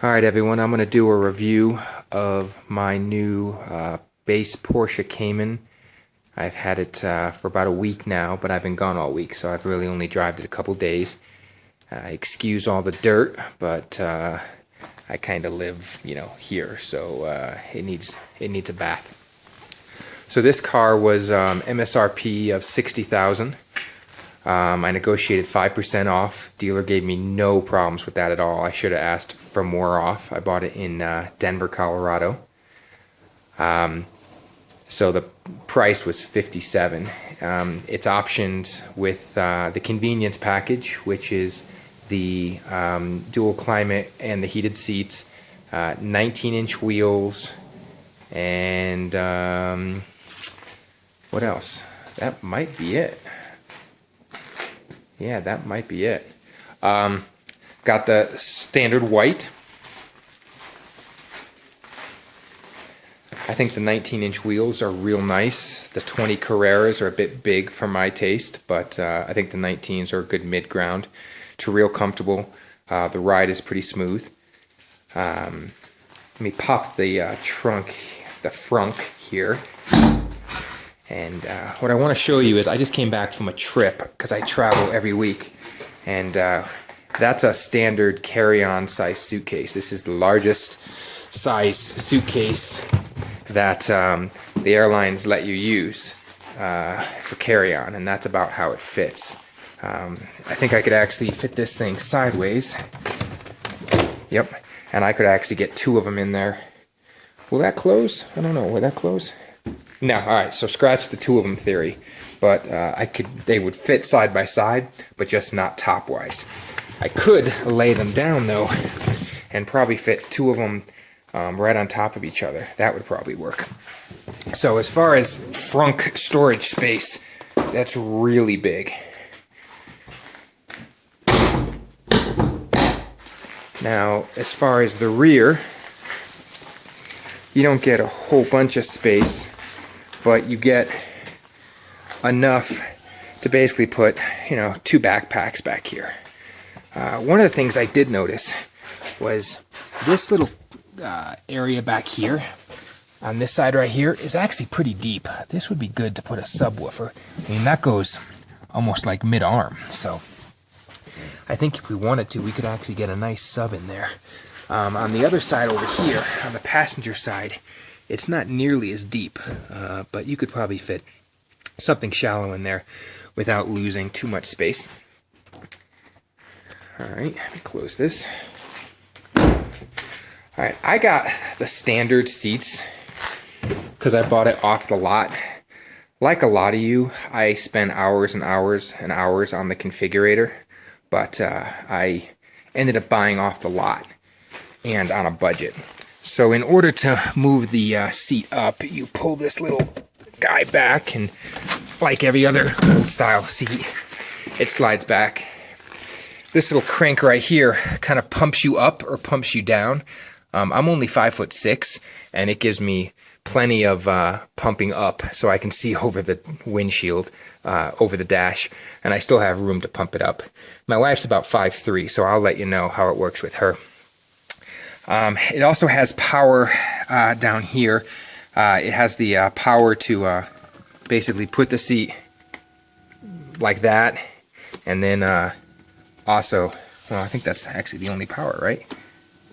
Alright everyone, I'm going to do a review of my new Base Porsche Cayman. I've had it for about a week now, but I've been gone all week, so I've really only driven it a couple days. Excuse all the dirt, but I kind of live, here, so it needs a bath. So this car was MSRP of $60,000. I negotiated 5% off. Dealer gave me no problems with that at all. I should have asked for more off. I bought it in Denver, Colorado. So the price was $57,000. It's optioned with the convenience package, which is the dual climate and the heated seats, 19-inch wheels, and what else? That might be it. Yeah, that might be it. Got the standard white. I think the 19-inch wheels are real nice. The 20 Carreras are a bit big for my taste, but I think the 19s are a good mid-ground. It's real comfortable. The ride is pretty smooth. Let me pop the the frunk here. And what I want to show you is I just came back from a trip because I travel every week, and that's a standard carry-on size suitcase. This is the largest size suitcase that the airlines let you use for carry-on, and that's about how it fits. I think I could actually fit this thing sideways. Yep, and I could actually get two of them in there. Will that close? I don't know. Will that close? No, alright, so scratch the two of them theory, but they would fit side by side, but just not top-wise. I could lay them down, though, and probably fit two of them right on top of each other. That would probably work. So as far as frunk storage space, that's really big. Now, as far as the rear, you don't get a whole bunch of space, but you get enough to basically put, two backpacks back here. One of the things I did notice was this little area back here, on this side right here, is actually pretty deep. This would be good to put a subwoofer. I mean, that goes almost like mid-arm, so I think if we wanted to, we could actually get a nice sub in there. On the other side over here, on the passenger side, it's not nearly as deep, but you could probably fit something shallow in there without losing too much space. Alright, let me close this. Alright, I got the standard seats because I bought it off the lot. Like a lot of you, I spend hours and hours and hours on the configurator, but I ended up buying off the lot and on a budget. So in order to move the seat up, you pull this little guy back, and like every other old style seat, it slides back. This little crank right here kind of pumps you up or pumps you down. I'm only 5'6", and it gives me plenty of pumping up so I can see over the windshield, over the dash, and I still have room to pump it up. My wife's about 5'3", so I'll let you know how it works with her. It also has power down here. It has the power to basically put the seat like that, and then also, well, I think that's actually the only power, right?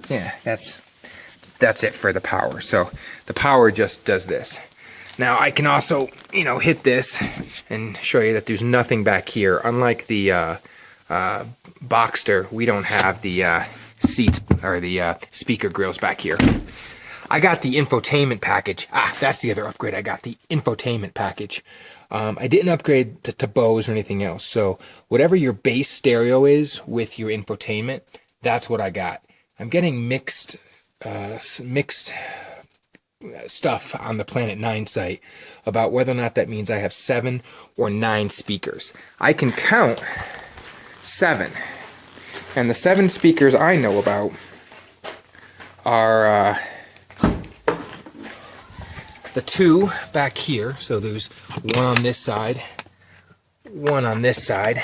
Yeah, that's it for the power. So the power just does this. Now I can also, hit this and show you that there's nothing back here. Unlike the Boxster, we don't have the seats or the speaker grills back here. I got the infotainment package. That's the other upgrade. I got the infotainment package. I didn't upgrade to Bose or anything else. So whatever your base stereo is with your infotainment, that's what I got. I'm getting mixed stuff on the Planet 9 site about whether or not that means I have 7 or 9 speakers. I can count 7. And the 7 speakers I know about are the 2 back here. So there's one on this side, one on this side,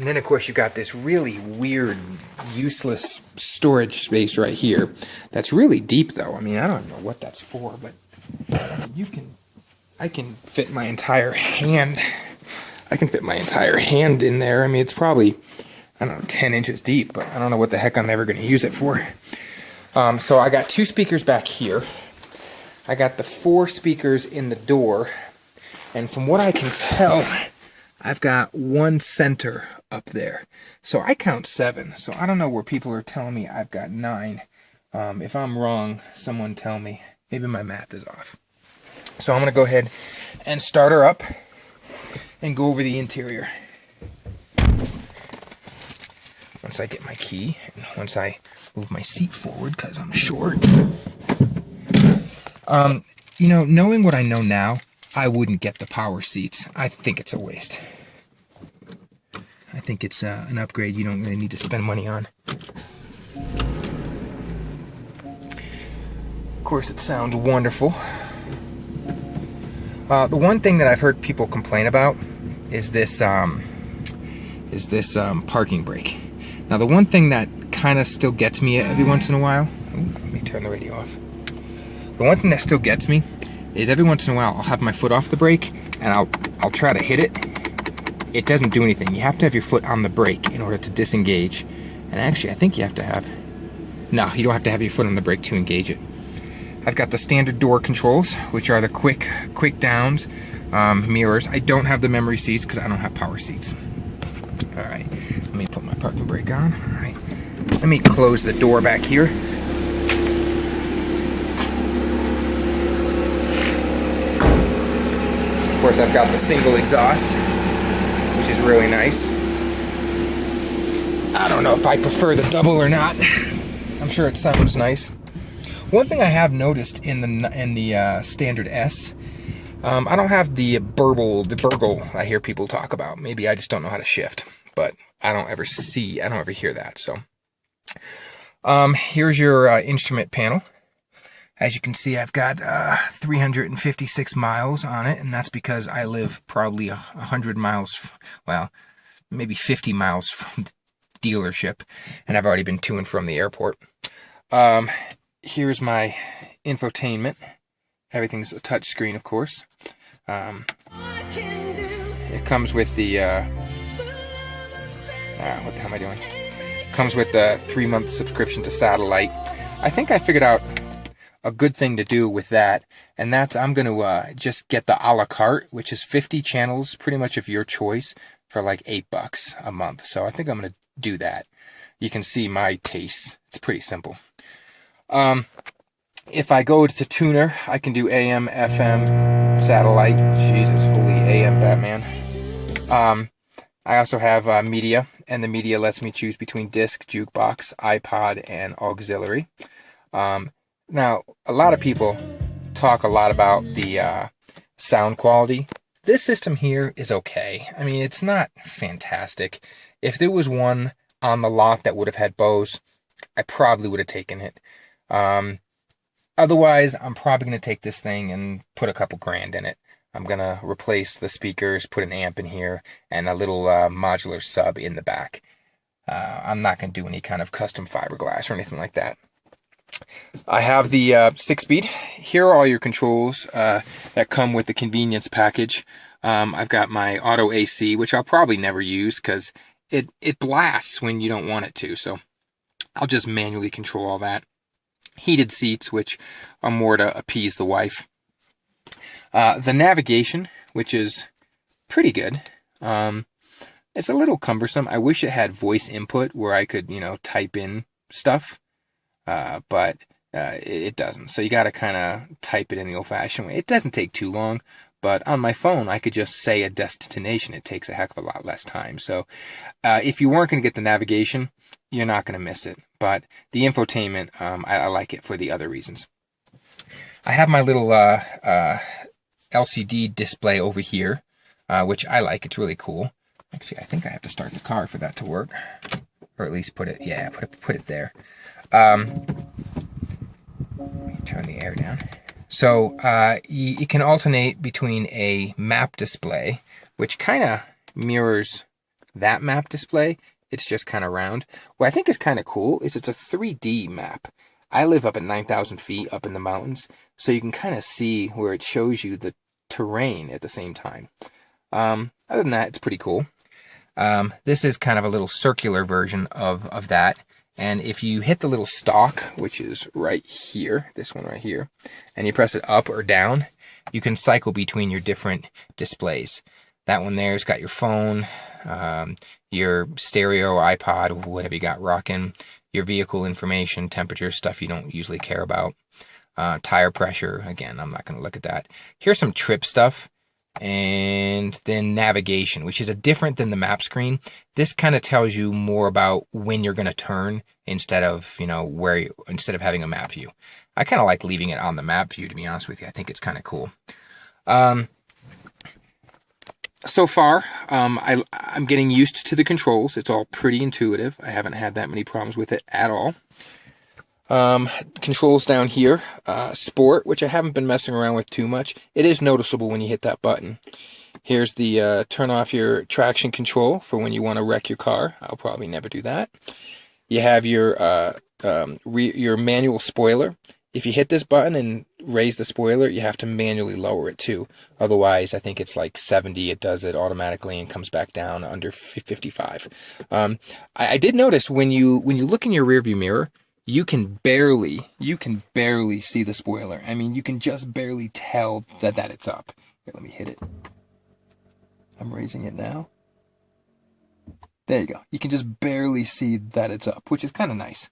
And then, of course, you got this really weird, useless storage space right here. That's really deep, though. I mean, I don't know what that's for, but I can fit my entire hand. I can fit my entire hand in there. I mean, it's probably, I don't know, 10 inches deep, but I don't know what the heck I'm ever going to use it for. So I got 2 speakers back here. I got the 4 speakers in the door. And from what I can tell, I've got 1 center up there. So I count 7. So I don't know where people are telling me I've got 9. If I'm wrong, someone tell me. Maybe my math is off. So I'm going to go ahead and start her up and go over the interior. Once I get my key, and once I move my seat forward because I'm short. You know, knowing what I know now, I wouldn't get the power seats. I think it's a waste. I think it's an upgrade you don't really need to spend money on. Of course, it sounds wonderful. The one thing that I've heard people complain about is this parking brake. Now, the one thing that kind of still gets me every once in a while. Let me turn the radio off. The one thing that still gets me is every once in a while I'll have my foot off the brake and I'll try to hit it. It doesn't do anything. You have to have your foot on the brake in order to disengage. And actually, I think you have to have. No, you don't have to have your foot on the brake to engage it. I've got the standard door controls, which are the quick downs, mirrors. I don't have the memory seats because I don't have power seats. All right, let me put my parking brake on. All right, let me close the door back here. Of course, I've got the single exhaust, which is really nice. I don't know if I prefer the double or not. I'm sure it sounds nice. One thing I have noticed in the standard S, I don't have the burgle I hear people talk about. Maybe I just don't know how to shift, but I don't ever hear that. So, here's your instrument panel. As you can see, I've got 356 miles on it, and that's because I live probably 100 miles, well, maybe 50 miles from the dealership, and I've already been to and from the airport. Here's my infotainment. Everything's a touch screen, of course. It comes with the what the hell am I doing? Comes with the 3-month subscription to satellite. I think I figured out a good thing to do with that, and that's I'm going to just get the a la carte, which is 50 channels, pretty much of your choice, for like $8 a month. So I think I'm going to do that. You can see my taste. It's pretty simple. If I go to tuner, I can do AM, FM, satellite. Jesus, holy AM Batman. I also have media, and the media lets me choose between disc, jukebox, iPod, and auxiliary. Now, a lot of people talk a lot about the sound quality. This system here is okay. I mean, it's not fantastic. If there was one on the lot that would have had Bose, I probably would have taken it. Otherwise, I'm probably going to take this thing and put a couple grand in it. I'm going to replace the speakers, put an amp in here, and a little modular sub in the back. I'm not going to do any kind of custom fiberglass or anything like that. I have the 6-speed. Here are all your controls that come with the convenience package. I've got my auto AC, which I'll probably never use because it blasts when you don't want it to. So I'll just manually control all that. Heated seats, which are more to appease the wife. The navigation, which is pretty good. It's a little cumbersome. I wish it had voice input where I could, type in stuff. But it doesn't. So you got to kind of type it in the old-fashioned way. It doesn't take too long, but on my phone, I could just say a destination. It takes a heck of a lot less time. So if you weren't going to get the navigation, you're not going to miss it. But the infotainment, I like it for the other reasons. I have my little LCD display over here, which I like. It's really cool. Actually, I think I have to start the car for that to work, or at least put it there. Let me turn the air down. So you can alternate between a map display, which kind of mirrors that map display, it's just kind of round. What I think is kind of cool is it's a 3D map. I live up at 9,000 feet up in the mountains, so you can kind of see where it shows you the terrain at the same time. Other than that, it's pretty cool. This is kind of a little circular version of that. And if you hit the little stalk, which is right here, this one right here, and you press it up or down, you can cycle between your different displays. That one there's got your phone, your stereo, iPod, whatever you got rocking, your vehicle information, temperature, stuff you don't usually care about, tire pressure. Again, I'm not going to look at that. Here's some trip stuff. And then navigation, which is different than the map screen. This kind of tells you more about when you're going to turn instead of, instead of having a map view. I kind of like leaving it on the map view, to be honest with you. I think it's kind of cool. So far, I'm getting used to the controls. It's all pretty intuitive. I haven't had that many problems with it at all. Controls down here, sport, which I haven't been messing around with too much. It is noticeable when you hit that button. Here's the turn off your traction control for when you want to wreck your car. I'll probably never do that. You have your manual spoiler. If you hit this button and raise the spoiler, you have to manually lower it too. Otherwise, I think it's like 70. It does it automatically and comes back down under 55. I did notice when you look in your rearview mirror, you can barely see the spoiler. I mean, you can just barely tell that it's up. Here, let me hit it. I'm raising it now. There you go. You can just barely see that it's up, which is kind of nice.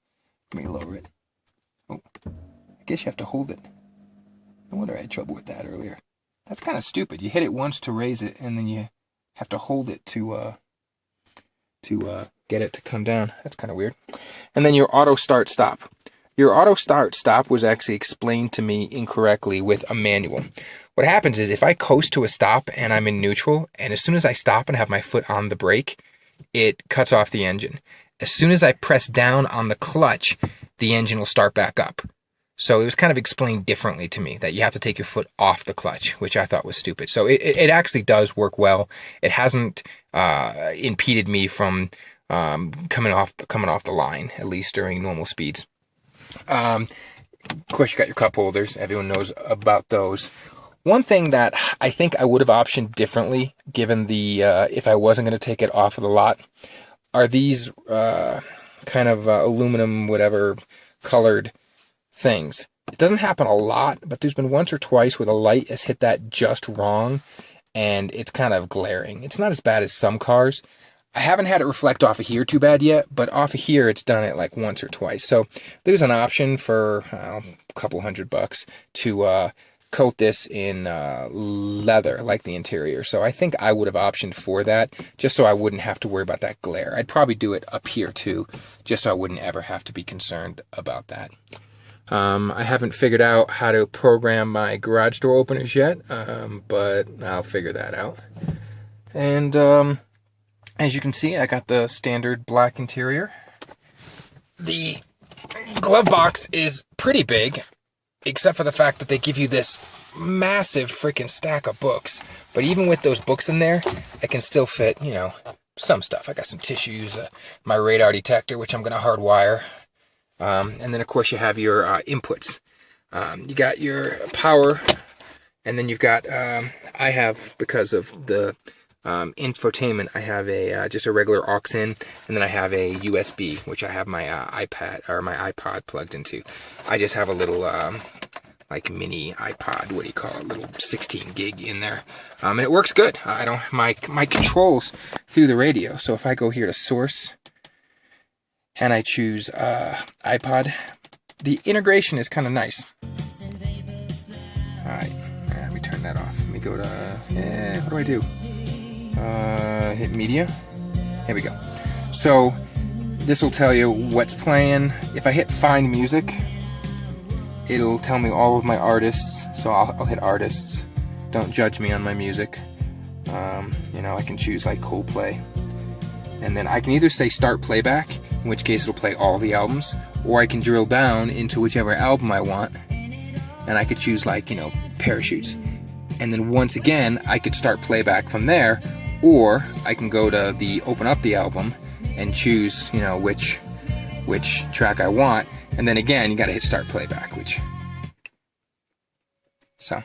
Let me lower it. Oh, I guess you have to hold it. No wonder I had trouble with that earlier. That's kind of stupid. You hit it once to raise it, and then you have to hold it to get it to come down. That's kind of weird. And then your auto start stop. Your auto start stop was actually explained to me incorrectly with a manual. What happens is if I coast to a stop and I'm in neutral, and as soon as I stop and have my foot on the brake, it cuts off the engine. As soon as I press down on the clutch, the engine will start back up. So it was kind of explained differently to me that you have to take your foot off the clutch, which I thought was stupid. So it actually does work well. It hasn't impeded me from coming off the line, at least during normal speeds. Of course, you got your cup holders. Everyone knows about those. One thing that I think I would have optioned differently, given the if I wasn't going to take it off of the lot, are these kind of aluminum, whatever, colored things. It doesn't happen a lot, but there's been once or twice where the light has hit that just wrong, and it's kind of glaring. It's not as bad as some cars. I haven't had it reflect off of here too bad yet, but off of here it's done it like once or twice. So there's an option for a couple $100 to coat this in leather, like the interior. So I think I would have optioned for that, just so I wouldn't have to worry about that glare. I'd probably do it up here too, just so I wouldn't ever have to be concerned about that. I haven't figured out how to program my garage door openers yet, but I'll figure that out. And as you can see, I got the standard black interior. The glove box is pretty big, except for the fact that they give you this massive freaking stack of books. But even with those books in there, I can still fit, some stuff. I got some tissues, my radar detector, which I'm going to hardwire. And then, of course, you have your inputs. You got your power, and then you've got, I have, because of the infotainment, I have just a regular aux in, and then I have a USB, which I have my iPad or my iPod plugged into. I just have a little like mini iPod, what do you call it, little 16 gig in there, and it works good. I don't my controls through the radio. So if I go here to source and I choose iPod, the integration is kind of nice. All right, let me turn that off. Let me go to what do I do? Hit media. Here we go. So this will tell you what's playing. If I hit find music, it'll tell me all of my artists. So I'll hit artists. Don't judge me on my music. I can choose like Coldplay, and then I can either say start playback, in which case it'll play all the albums, or I can drill down into whichever album I want, and I could choose like Parachutes. And then once again, I could start playback from there, or I can go to the open up the album and choose, you know, which track I want, and then again you got to hit start playback, so